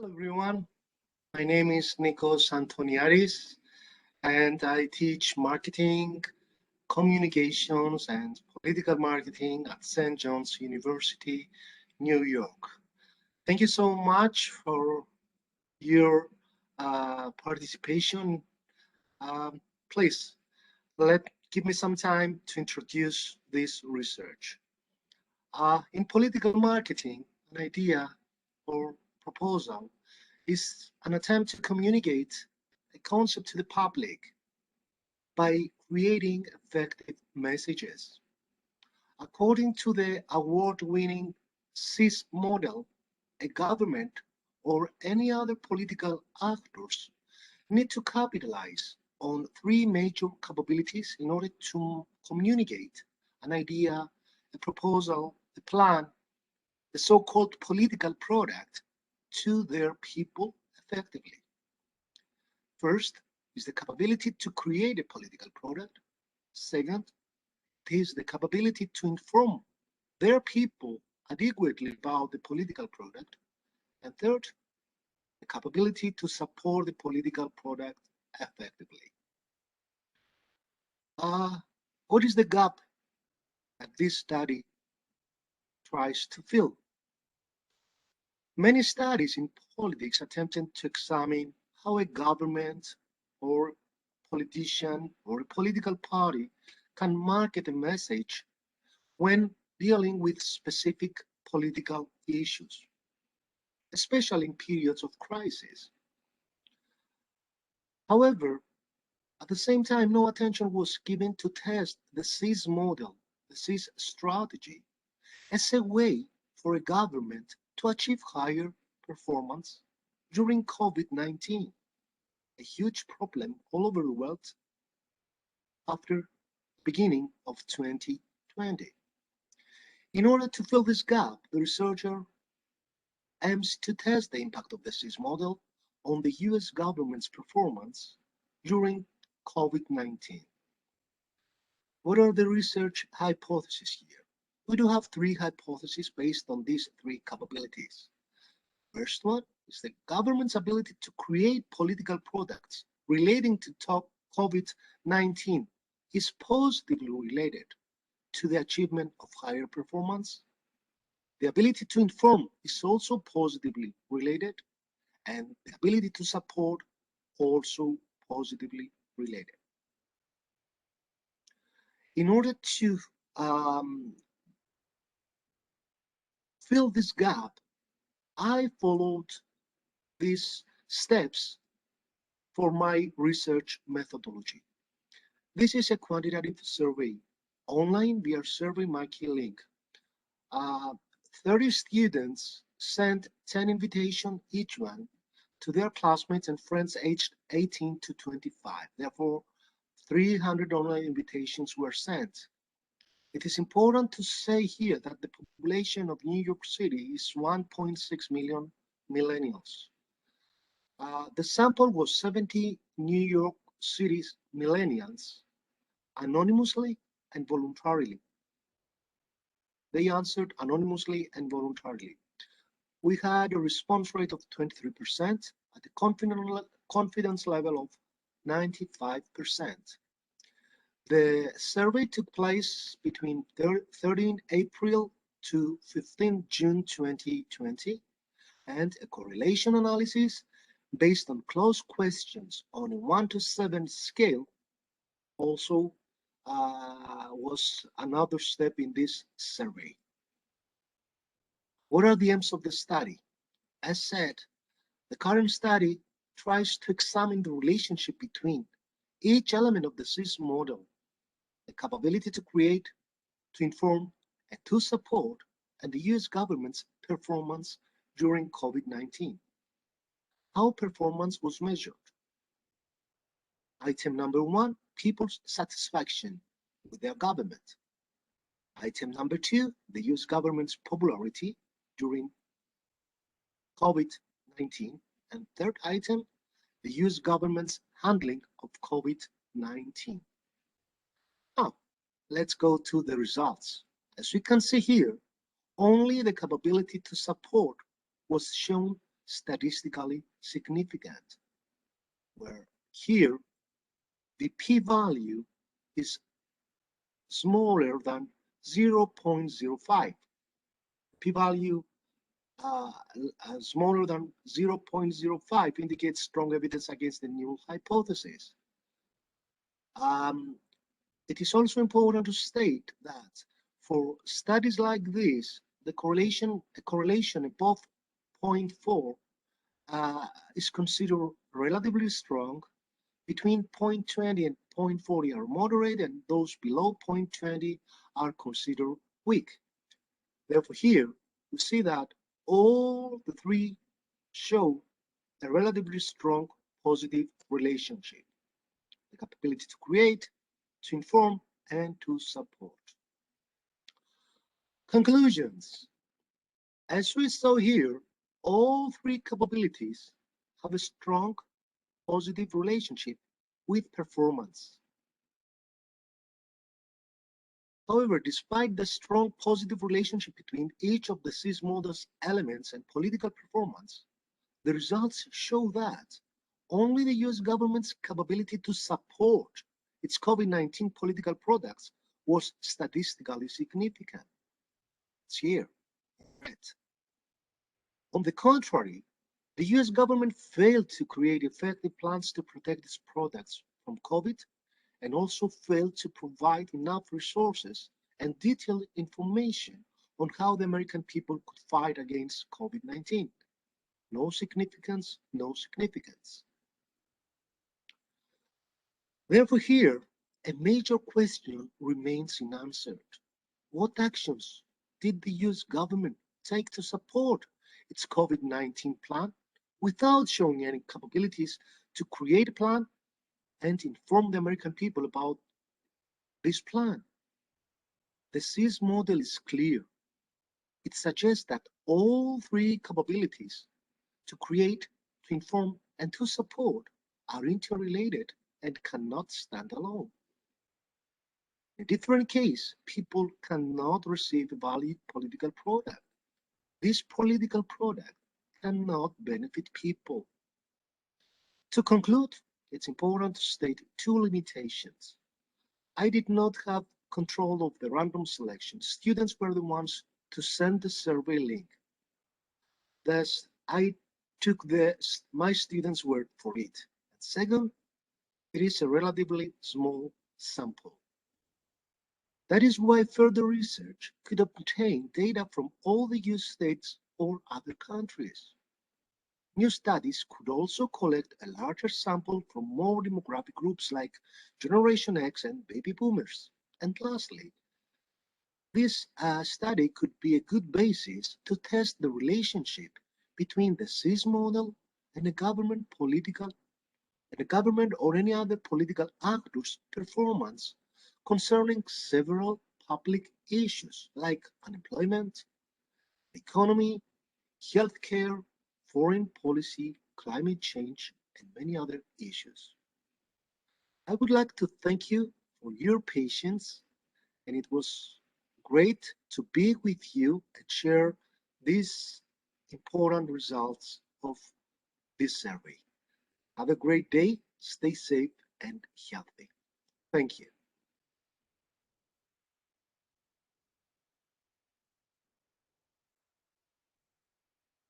Hello everyone, my name is Nicos Antoniades and I teach marketing, communications and political marketing at St. John's University, New York. Thank you so much for your participation. Um, Please give me some time to introduce this research. In political marketing, an idea or proposal is an attempt to communicate a concept to the public by creating effective messages. According to the award-winning CIS model, a government or any other political actors need to capitalize on three major capabilities in order to communicate an idea, a proposal, a plan, the so-called political product to their people effectively. First is the capability to create a political product. Second, it is the capability to inform their people adequately about the political product. And third, the capability to support the political product effectively. What is the gap that this study tries to fill? Many studies in politics attempted to examine how a government or politician or a political party can market a message when dealing with specific political issues, especially in periods of crisis. However, at the same time, no attention was given to test the CIS model, the CIS strategy, as a way for a government to achieve higher performance during COVID-19, a huge problem all over the world after the beginning of 2020. In order to fill this gap, the researcher aims to test the impact of the CIS model on the US government's performance during COVID-19. What are the research hypotheses here? We do have three hypotheses based on these three capabilities. First one is the government's ability to create political products relating to COVID-19 is positively related to the achievement of higher performance. The ability to inform is also positively related, and the ability to support also positively related. In order to fill this gap, I followed these steps for my research methodology. This is a quantitative survey. Online via SurveyMonkey link. 30 students sent 10 invitations each one to their classmates and friends aged 18 to 25. Therefore, 300 online invitations were sent. It is important to say here that the population of New York City is 1.6 million millennials. The sample was 70 New York City's millennials, anonymously and voluntarily. They answered anonymously and voluntarily. We had a response rate of 23% at a confidence level of 95%. The survey took place between 13 April to 15 June 2020, and a correlation analysis based on closed questions on a 1 to 7 scale also was another step in this survey. What are the aims of the study? As said, the current study tries to examine the relationship between each element of the CIS model, the capability to create, to inform, and to support, and the US government's performance during COVID-19. How performance was measured. Item number 1, people's satisfaction with their government. Item number 2, the US government's popularity during COVID-19. And third item, the US government's handling of COVID-19. Now, let's go to the results. As we can see here, only the capability to support was shown statistically significant, where here the p-value is smaller than 0.05. P-value smaller than 0.05 indicates strong evidence against the null hypothesis. It is also important to state that for studies like this, a correlation above 0.4 is considered relatively strong. Between 0.20 and 0.40 are moderate, and those below 0.20 are considered weak. Therefore, here we see that all the three show a relatively strong positive relationship: the capability to create, to inform, and to support. Conclusions. As we saw here, all three capabilities have a strong positive relationship with performance. However, despite the strong positive relationship between each of the SIS model's elements and political performance, the results show that only the US government's capability to support its COVID-19 political products was statistically significant. It's here, red. On the contrary, the US government failed to create effective plans to protect its products from COVID, and also failed to provide enough resources and detailed information on how the American people could fight against COVID-19. No significance, no significance. Therefore, here, a major question remains unanswered. What actions did the US government take to support its COVID-19 plan without showing any capabilities to create a plan and inform the American people about this plan? The SIS model is clear. It suggests that all three capabilities, to create, to inform, and to support, are interrelated and cannot stand alone. In a different case, people cannot receive a valid political product. This political product cannot benefit people. To conclude, it's important to state two limitations. I did not have control of the random selection. Students were the ones to send the survey link. Thus, I took my students' word for it. And second, it is a relatively small sample. That is why further research could obtain data from all the US states or other countries. New studies could also collect a larger sample from more demographic groups like Generation X and baby boomers. And lastly, this study could be a good basis to test the relationship between the SIS model and the government or any other political actor's performance concerning several public issues like unemployment, economy, healthcare, foreign policy, climate change, and many other issues. I would like to thank you for your patience, and it was great to be with you and share these important results of this survey. Have a great day, stay safe and healthy. Thank you.